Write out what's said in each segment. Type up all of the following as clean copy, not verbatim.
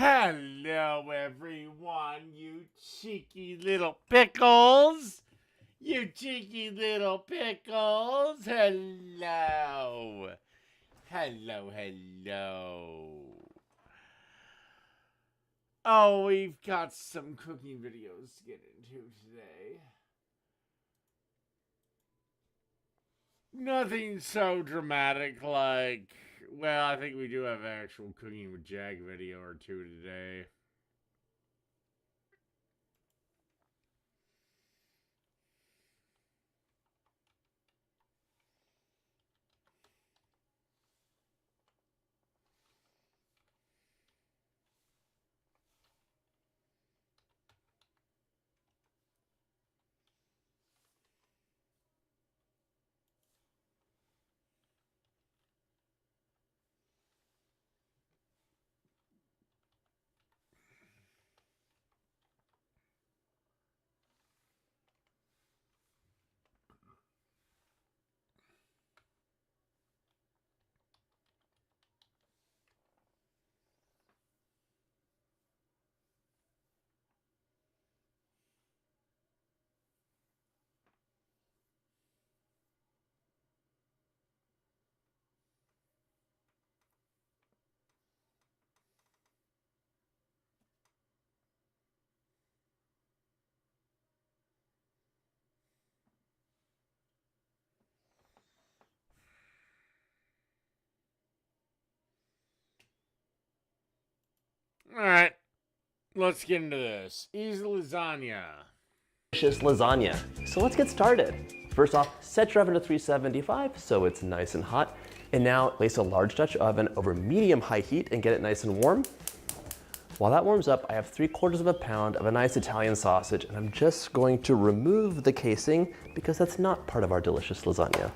Hello, everyone, you cheeky little pickles. You cheeky little pickles. Hello. Hello. Oh, we've got some cooking videos to get into today. Nothing so dramatic like, well, I think we do have an actual cooking with Jag video or two today. Alright, let's get into this. Easy lasagna. Delicious lasagna. So let's get started. First off, set your oven to 375 so it's nice and hot. And now place a large Dutch oven over medium-high heat and get it nice and warm. While that warms up, I have 3/4 pound of a nice Italian sausage, and I'm just going to remove the casing because that's not part of our delicious lasagna.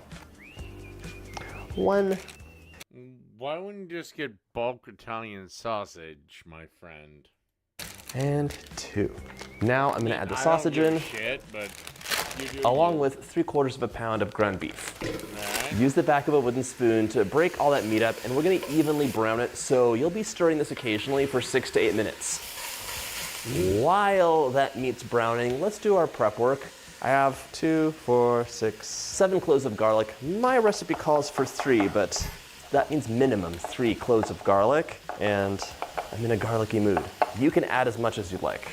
Why wouldn't you just get bulk Italian sausage, my friend? And 2. Now I'm gonna add the sausage in, along with 3/4 pound of ground beef. Right. Use the back of a wooden spoon to break all that meat up, and we're gonna evenly brown it, so you'll be stirring this occasionally for 6 to 8 minutes. While that meat's browning, let's do our prep work. I have 2, 4, 6, 7 cloves of garlic. My recipe calls for 3, but that means minimum 3 cloves of garlic, and I'm in a garlicky mood. You can add as much as you'd like.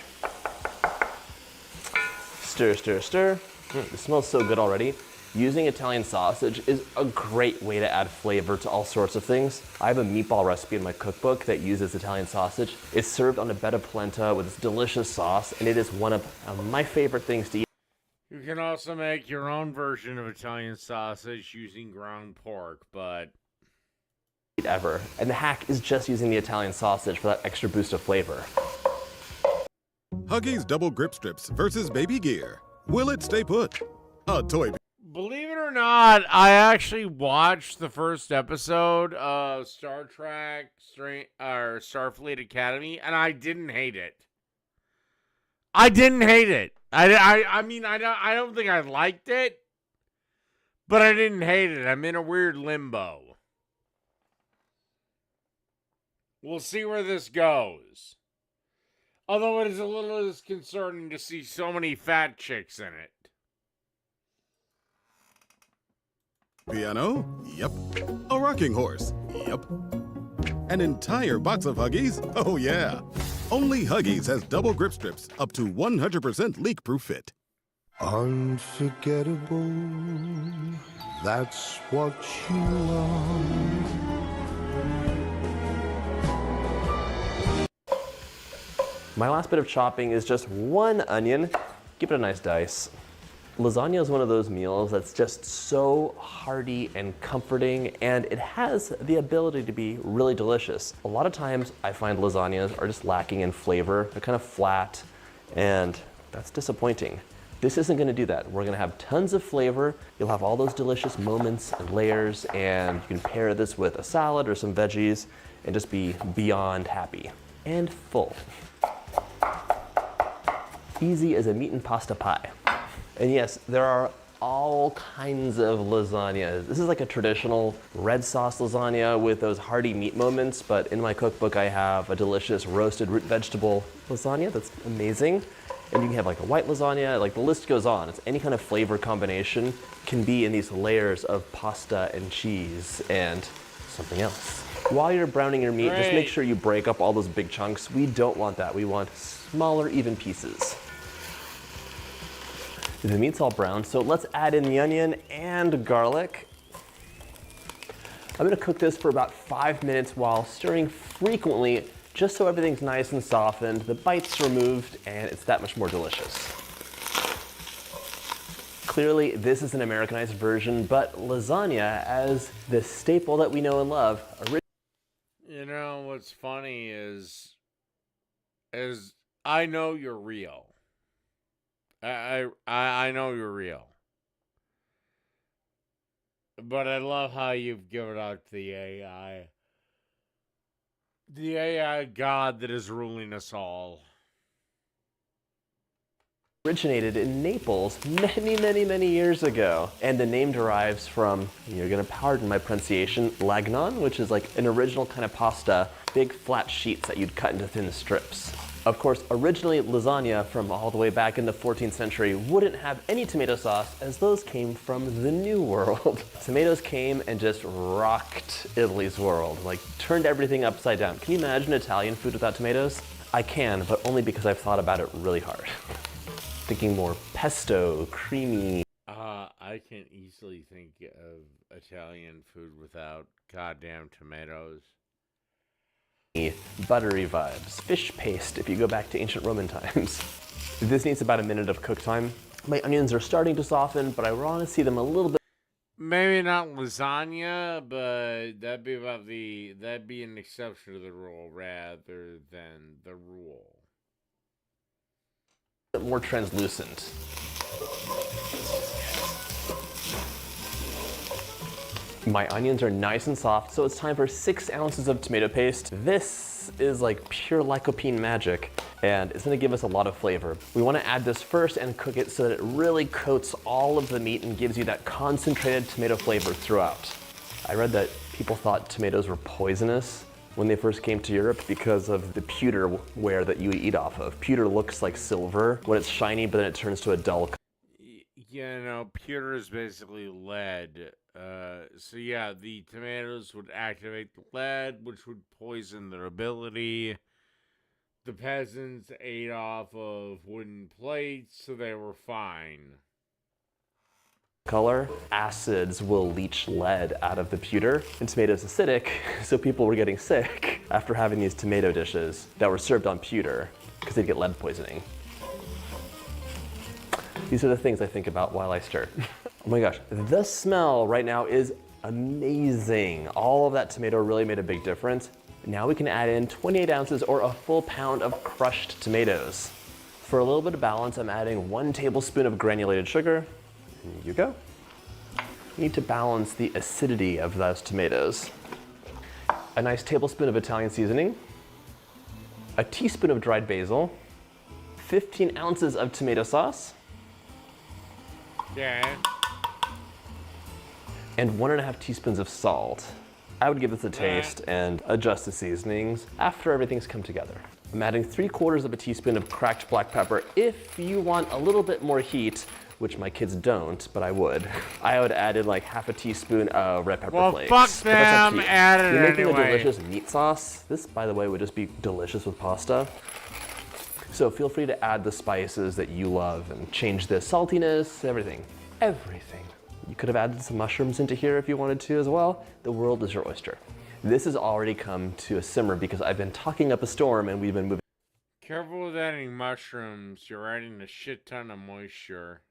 Stir, stir, stir. It smells so good already. Using Italian sausage is a great way to add flavor to all sorts of things. I have a meatball recipe in my cookbook that uses Italian sausage. It's served on a bed of polenta with this delicious sauce, and it is one of my favorite things to eat. You can also make your own version of Italian sausage using ground pork, but Ever. And the hack is just using the Italian sausage for that extra boost of flavor. Huggies Double Grip Strips versus Baby Gear. Will it stay put? A toy. Believe it or not, I actually watched the first episode of Star Trek Starfleet Academy, and I didn't hate it. I mean, I don't think I liked it, but I didn't hate it. I'm in a weird limbo. We'll see where this goes. Although it is a little disconcerting to see so many fat chicks in it. Piano? Yep. A rocking horse? Yep. An entire box of Huggies? Oh yeah. Only Huggies has double grip strips up to 100% leak-proof fit. Unforgettable, that's what you are. My last bit of chopping is just 1 onion. Give it a nice dice. Lasagna is one of those meals that's just so hearty and comforting, and it has the ability to be really delicious. A lot of times I find lasagnas are just lacking in flavor. They're kind of flat, and that's disappointing. This isn't gonna do that. We're gonna have tons of flavor. You'll have all those delicious moments and layers, and you can pair this with a salad or some veggies and just be beyond happy and full. Easy as a meat and pasta pie. And yes, there are all kinds of lasagnas. This is like a traditional red sauce lasagna with those hearty meat moments, but in my cookbook I have a delicious roasted root vegetable lasagna that's amazing. And you can have like a white lasagna, like the list goes on. It's any kind of flavor combination can be in these layers of pasta and cheese and something else. While you're browning your meat, just make sure you break up all those big chunks. We don't want that. We want smaller, even pieces. The meat's all brown, so let's add in the onion and garlic. I'm gonna cook this for about 5 minutes while stirring frequently, just so everything's nice and softened, the bite's removed, and it's that much more delicious. Clearly, this is an Americanized version, but lasagna, as the staple that we know and love, You know, what's funny is I know you're real. I know you're real. But I love how you've given out the AI. The AI god that is ruling us all. originated in Naples many years ago. And the name derives from, you're gonna pardon my pronunciation, lagnon, which is like an original kind of pasta, big flat sheets that you'd cut into thin strips. Of course, originally lasagna from all the way back in the 14th century wouldn't have any tomato sauce, as those came from the New World. Tomatoes came and just rocked Italy's world, like turned everything upside down. Can you imagine Italian food without tomatoes? I can, but only because I've thought about it really hard. Thinking more pesto, creamy. I can easily think of Italian food without goddamn tomatoes. Buttery vibes, fish paste if you go back to ancient Roman times. This needs about a minute of cook time. My onions are starting to soften, but I want to see them a little bit. Maybe not lasagna, but that'd be an exception to the rule rather than the rule. More translucent. My onions are nice and soft, so it's time for 6 ounces of tomato paste. This is like pure lycopene magic, and it's gonna give us a lot of flavor. We wanna add this first and cook it so that it really coats all of the meat and gives you that concentrated tomato flavor throughout. I read that people thought tomatoes were poisonous when they first came to Europe because of the pewter ware that you eat off of. Pewter looks like silver when it's shiny, but then it turns to a dull color. Yeah, no, pewter is basically lead. So yeah, the tomatoes would activate the lead, which would poison their ability. The peasants ate off of wooden plates, so they were fine. Color. Acids will leach lead out of the pewter, and tomatoes acidic, so people were getting sick after having these tomato dishes that were served on pewter because they'd get lead poisoning. These are the things I think about while I stir. Oh my gosh, the smell right now is amazing. All of that tomato really made a big difference. Now we can add in 28 ounces or a full pound of crushed tomatoes. For a little bit of balance, I'm adding 1 tablespoon of granulated sugar. There you go. You need to balance the acidity of those tomatoes. A nice tablespoon of Italian seasoning, a teaspoon of dried basil, 15 ounces of tomato sauce, Yeah. and 1.5 teaspoons of salt. I would give this a taste and adjust the seasonings after everything's come together. I'm adding 3/4 of a teaspoon of cracked black pepper. If you want a little bit more heat, which my kids don't, but I would add in like 1/2 teaspoon of red pepper flakes. Well, fuck But that's up to them, you. add it You're making anyway. a delicious meat sauce. This, by the way, would just be delicious with pasta. So feel free to add the spices that you love and change the saltiness, everything. Everything. You could have added some mushrooms into here if you wanted to as well. The world is your oyster. This has already come to a simmer because I've been talking up a storm and we've been moving Careful with adding mushrooms. You're adding a shit ton of moisture.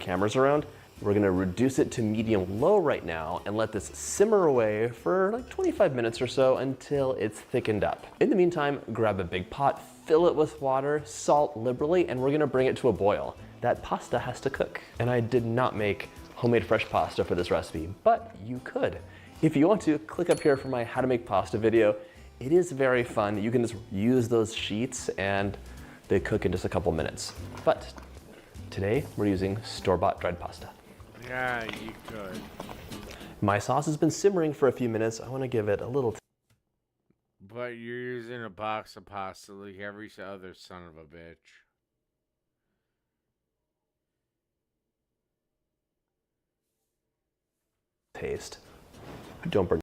cameras around. We're gonna reduce it to medium low right now and let this simmer away for like 25 minutes or so until it's thickened up. In the meantime, grab a big pot, fill it with water, salt liberally, and we're gonna bring it to a boil. That pasta has to cook. And I did not make homemade fresh pasta for this recipe, but you could. If you want to, click up here for my how to make pasta video. It is very fun. You can just use those sheets and they cook in just a couple minutes. But today we're using store-bought dried pasta. Yeah, you could. My sauce has been simmering for a few minutes. I want to give it a little But you're using a box of pasta like every other son of a bitch. taste. Don't burn.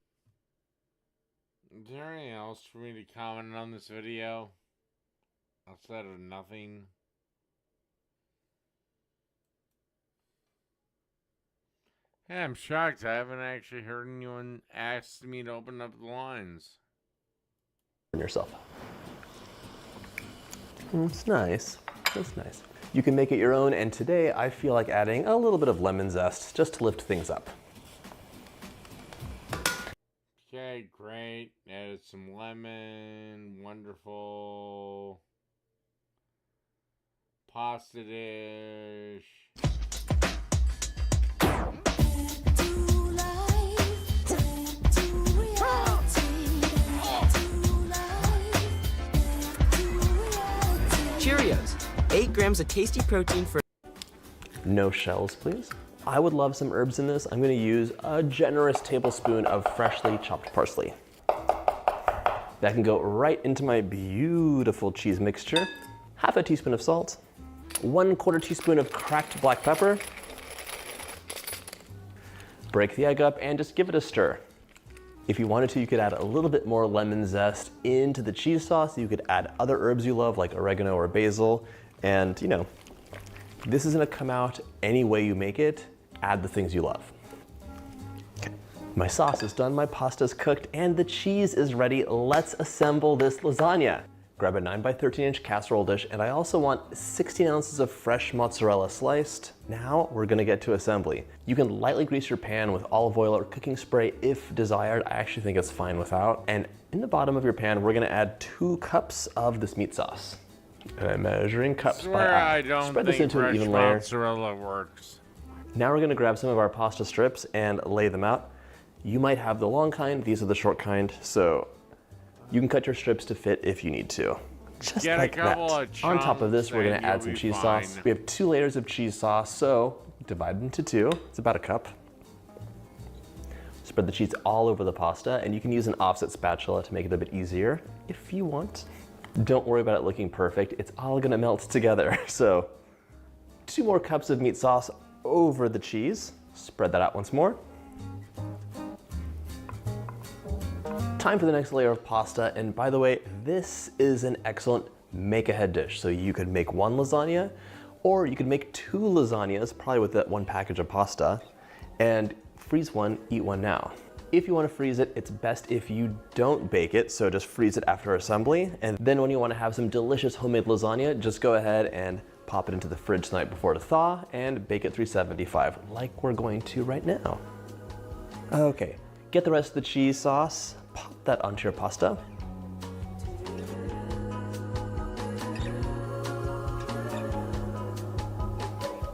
Is there anything else for me to comment on this video? Outside of nothing. Hey, I'm shocked. I haven't actually heard anyone ask me to open up the lines. Yourself. It's nice. It's nice. You can make it your own, and today I feel like adding a little bit of lemon zest just to lift things up. Okay, great. Added some lemon. Wonderful. Pasta dish. Cheerios, 8 grams of tasty protein for... No shells, please. I would love some herbs in this. I'm gonna use a generous tablespoon of freshly chopped parsley. That can go right into my beautiful cheese mixture. Half a teaspoon of salt, 1/4 teaspoon of cracked black pepper. Break the egg up and just give it a stir. If you wanted to, you could add a little bit more lemon zest into the cheese sauce. You could add other herbs you love, like oregano or basil. And you know, this is gonna come out any way you make it. Add the things you love. Okay. My sauce is done, my pasta's cooked, and the cheese is ready. Let's assemble this lasagna. Grab a 9x13-inch casserole dish, and I also want 16 ounces of fresh mozzarella sliced. Now we're gonna get to assembly. You can lightly grease your pan with olive oil or cooking spray if desired. I actually think it's fine without. And in the bottom of your pan, we're gonna add 2 cups of this meat sauce. And I'm measuring cups by eye. I don't Spread this think into an fresh even layer. mozzarella works. Now we're gonna grab some of our pasta strips and lay them out. You might have the long kind, these are the short kind, so you can cut your strips to fit if you need to. Just Get like a couple that. of On top of this, we're gonna chunks add and some you'll cheese be sauce. fine. We have 2 layers of cheese sauce, so divide into 2. It's about a cup. Spread the cheese all over the pasta, and you can use an offset spatula to make it a bit easier if you want. Don't worry about it looking perfect. It's all gonna melt together. So 2 more cups of meat sauce over the cheese. Spread that out once more. Time for the next layer of pasta, and by the way, this is an excellent make-ahead dish. So you could make 1 lasagna, or you could make 2 lasagnas, probably with that 1 package of pasta, and freeze 1, eat 1 now. If you want to freeze it, it's best if you don't bake it, so just freeze it after assembly, and then when you want to have some delicious homemade lasagna, just go ahead and pop it into the fridge the night before to thaw, and bake at 375, like we're going to right now. Okay, get the rest of the cheese sauce, pop that onto your pasta.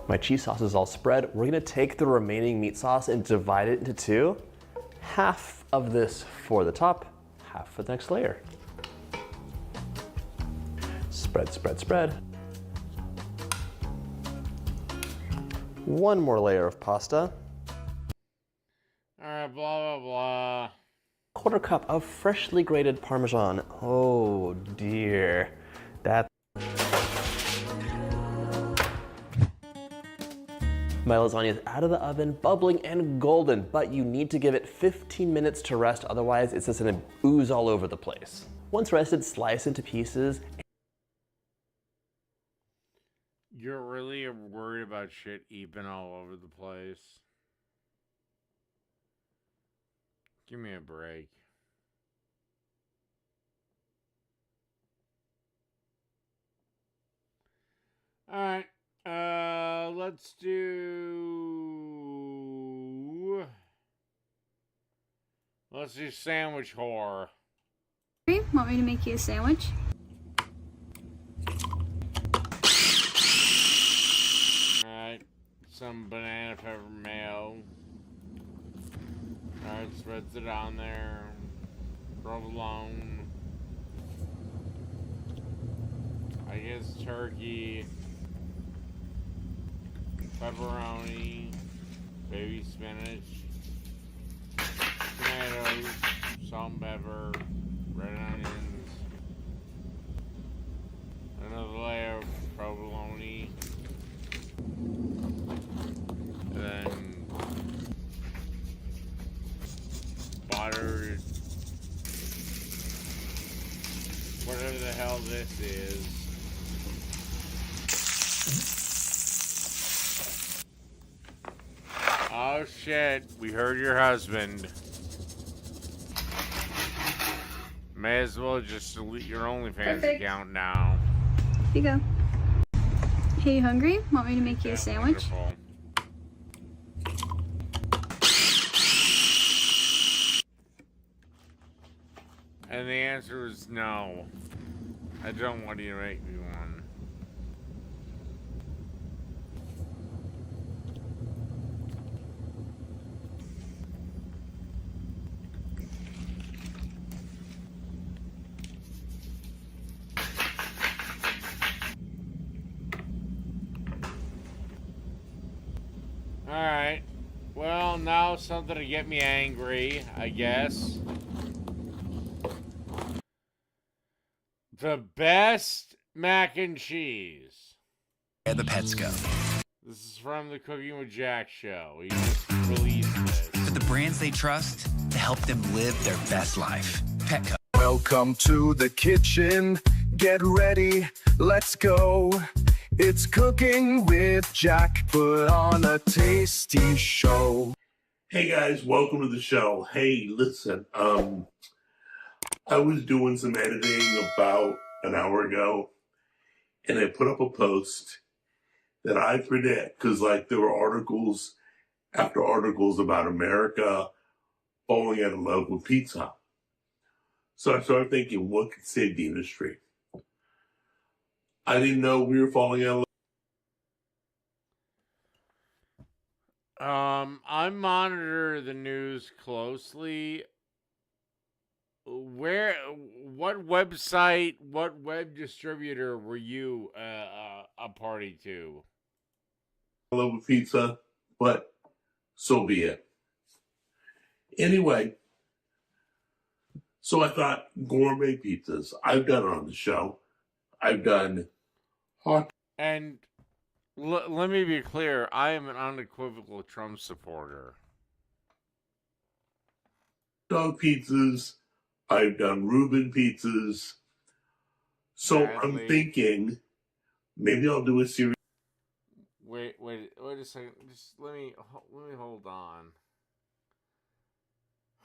My cheese sauce is all spread. We're gonna take the remaining meat sauce and divide it into 2. Half of this for the top, half for the next layer. Spread, spread, spread. 1 more layer of pasta. Alright, blah, blah, blah. 1/4 cup of freshly grated Parmesan. Oh dear. That. My lasagna is out of the oven, bubbling and golden, but you need to give it 15 minutes to rest, otherwise it's just gonna ooze all over the place. Once rested, slice into pieces. You're really worried about shit eeping all over the place. Give me a break. Alright. Let's do sandwich horror. Want me to make you a sandwich? Alright. Some banana pepper mayo. Alright, spreads it on there. Provolone. I guess turkey. pepperoni, baby spinach, tomatoes, salt and pepper, red onions, another layer of provolone, and then butter, whatever the hell this is. Oh shit, we heard your husband. May as well just delete your OnlyFans account now. Here you go. Hey, you hungry? Want me to make you a sandwich? Wonderful. And the answer is no. I don't want you to make me one. Alright. Well, now something to get me angry, I guess. The best mac and cheese. Where the pets go. This is from the Cooking with Jack show. He just released this. For the brands they trust to help them live their best life. Petco. Welcome to the kitchen. Get ready, let's go. It's Cooking with Jack. Put on a tasty show. Hey guys, welcome to the show. Hey, listen, I was doing some editing about an hour ago, and I put up a post that I predict, because like there were articles after articles about America falling out of love with pizza. So I started thinking, what could save the industry? I didn't know we were falling out of love. I monitor the news closely. What website, what web distributor were you a party to? I love with pizza, but so be it. Anyway, so I thought gourmet pizzas. I've done it on the show. I've done hot. And let me be clear, I am an unequivocal Trump supporter. Dog pizzas. I've done Reuben pizzas. So I'm thinking maybe I'll do a series. Wait a second. Just let me hold on.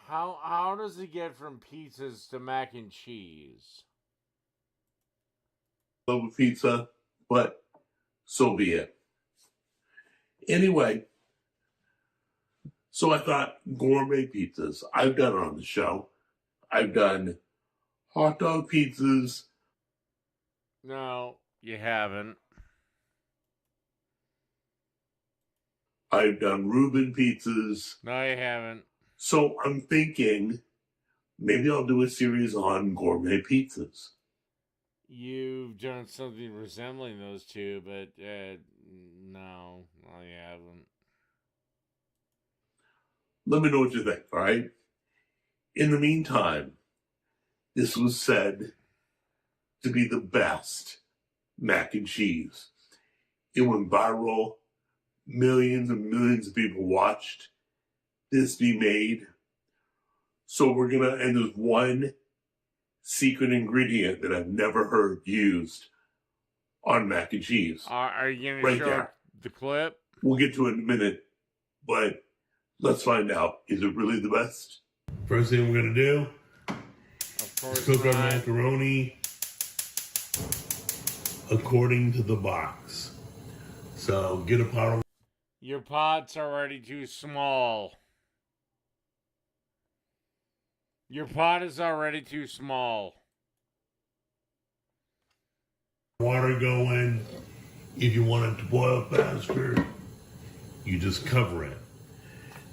How does it get from pizzas to mac and cheese? Love with pizza, but so be it. Anyway, so I thought gourmet pizzas. I've done it on the show. I've done hot dog pizzas. No, you haven't. I've done Reuben pizzas. No, you haven't. So I'm thinking maybe I'll do a series on gourmet pizzas. You've done something resembling those two, but no, you haven't. Let me know what you think, all right? In the meantime, this was said to be the best mac and cheese. It went viral. Millions and millions of people watched this be made. So and there's one secret ingredient that I've never heard used on mac and cheese. Are you going to show there. The clip? We'll get to it in a minute, but let's find out. Is it really the best? First thing we're going to do Of course cook our not. macaroni according to the box. So get a pot of. Your pot's already too small. Your pot is already too small. Water going. If you want it to boil faster, you just cover it.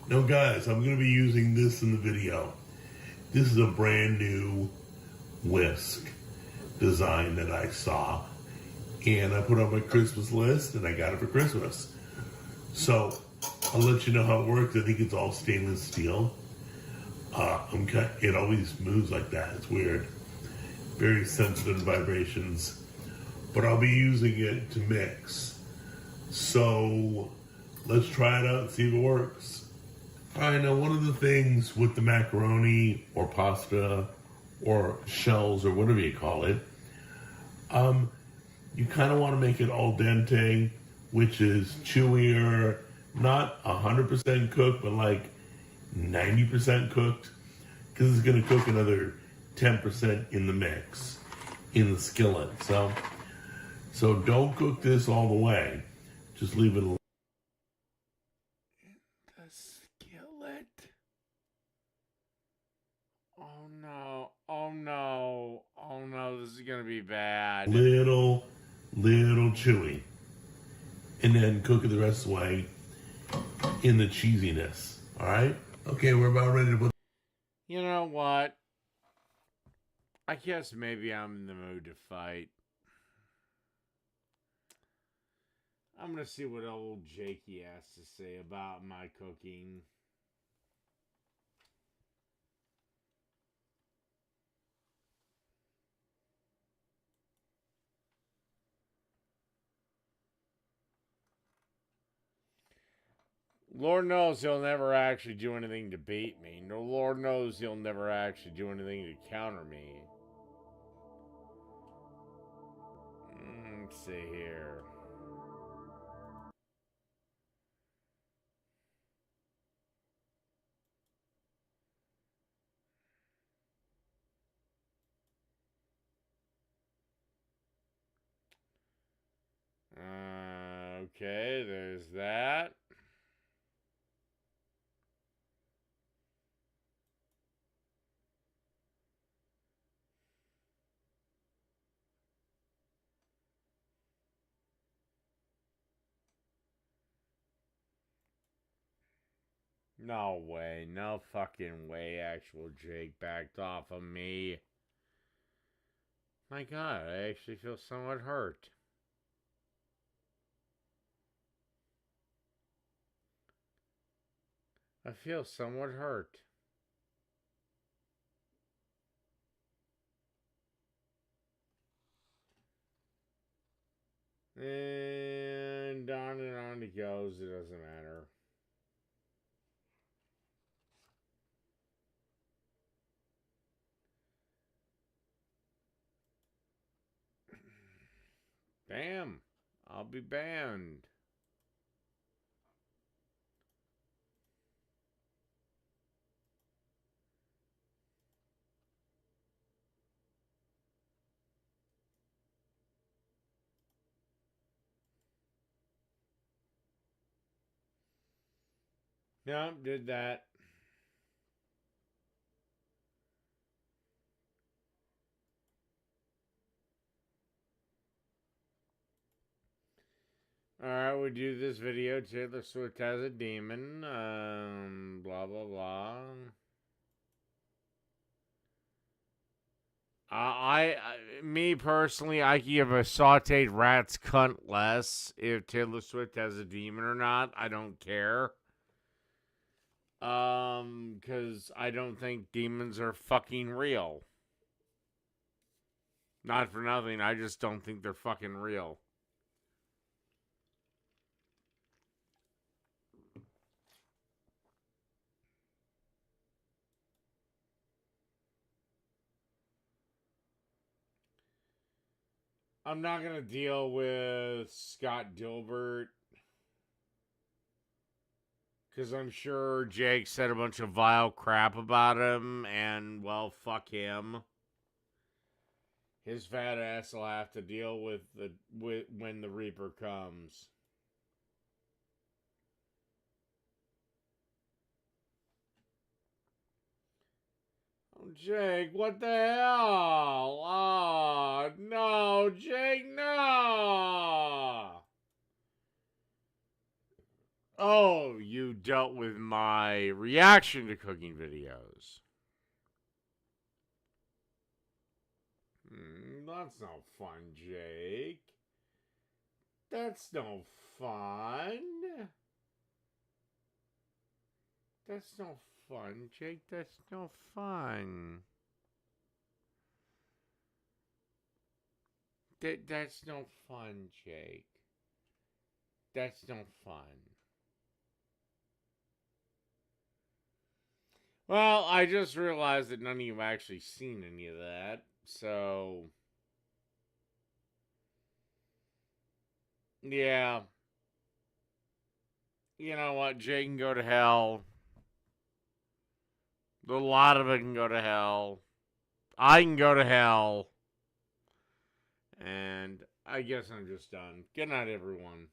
Now guys, I'm going to be using this in the video. This is a brand new whisk design that I saw, and I put on my Christmas list, and I got it for Christmas. So I'll let you know how it works. I think it's all stainless steel. It always moves like that. It's weird. Very sensitive to vibrations. But I'll be using it to mix. So let's try it out and see if it works. Alright, now one of the things with the macaroni or pasta or shells or whatever you call it, you kind of want to make it al dente, which is chewier, not 100% cooked, but like 90% cooked, because it's going to cook another 10% in the mix, in the skillet. So don't cook this all the way. Just leave it alone. The skillet. Oh no. Oh no. Oh no, this is gonna be bad. Little chewy. And then cook it the rest of the way in the cheesiness. Alright? Okay, we're about ready to put. You know what? I guess maybe I'm in the mood to fight. I'm gonna see what old Jakey has to say about my cooking. Lord knows he'll never actually do anything to beat me. No, Lord knows he'll never actually do anything to counter me. Let's see here. Okay, there's that. No way, no fucking way actual Jake backed off of me. My god, I actually feel somewhat hurt. I feel somewhat hurt. And on it goes, it doesn't matter. Bam! I'll be banned. Nope, did that. Alright, we do this video. Taylor Swift has a demon. Blah, blah, blah. Me personally, I give a sauteed rat's cunt less if Taylor Swift has a demon or not. I don't care. Because I don't think demons are fucking real. Not for nothing, I just don't think they're fucking real. I'm not gonna deal with Scott Dilbert. Because I'm sure Jake said a bunch of vile crap about him, and, well, fuck him. His fat ass will have to deal with when the Reaper comes. Oh, Jake, what the hell? Oh, no, Jake, no! Oh, you dealt with my reaction to cooking videos. That's no fun, Jake. That's no fun. That's no fun, Jake. That's no fun. That's no fun, Jake. That's no fun. Well, I just realized that none of you have actually seen any of that, so... Yeah. You know what? Jake can go to hell. A lot of it can go to hell. I can go to hell. And I guess I'm just done. Good night, everyone.